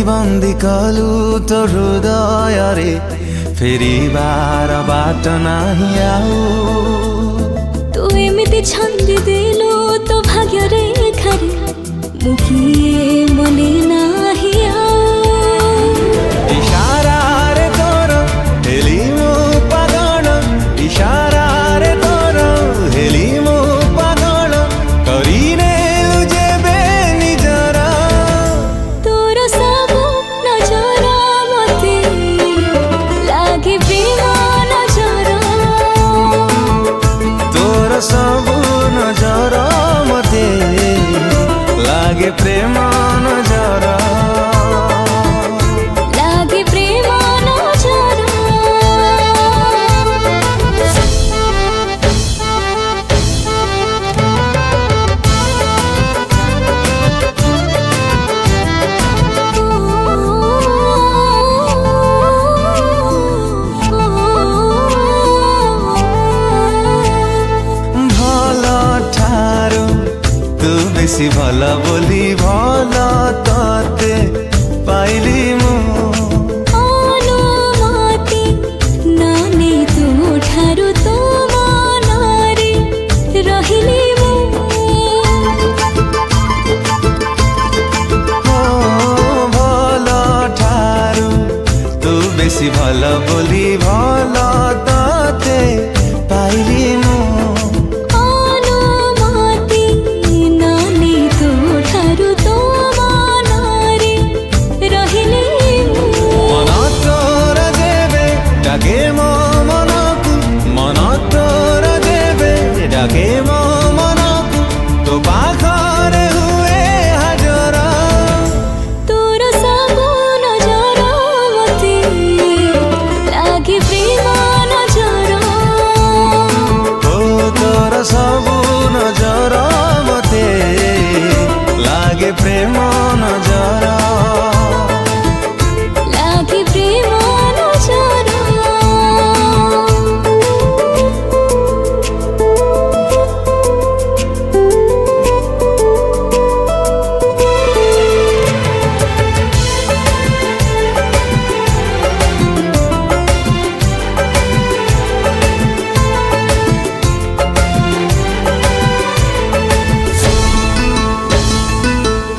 बंदी कलु तो हृदय रे फेरिबार बाट नाही आउ तू एमिति छंदी देलु तो भाग्य रेखा रे मुखिए मने नाही आउ इशारा रे तोर हेली मो पागल इशारा रे तोर हेली मो पागल करिने जेबे निजरा तोर सबु नजर मते लागे प्रेम नजर तोर सबु नजर मते लागे प्रेम नजर लागे प्रेम नजर भल ठारू तू बेसी भल बोली भल तते पाइली मु अनुमति नानी तू ठारू तो मनारे रहिली मु भल ठारू तू बेसी भल बोली भल तते पाइली मु अनुमति नानी तू ठारू तो मनारे रहिली मु मन तोर देवे डाके मो मनकु मन तोर देवे डाके मो मनकु तो पाखरे हुए हाजर तोर सबु नजर मते लागे प्रेम नजर ओ तोर सबु नजर मते लागे प्रेम नजर लागे प्रेम नजर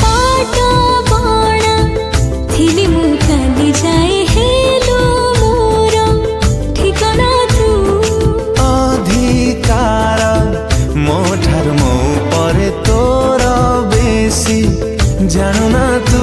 पाट बणा थिली मु खाली जाए हेलो मोर ठिकाना तू अधिकार मो ठार मो परे तोर बेसी जानु ना तू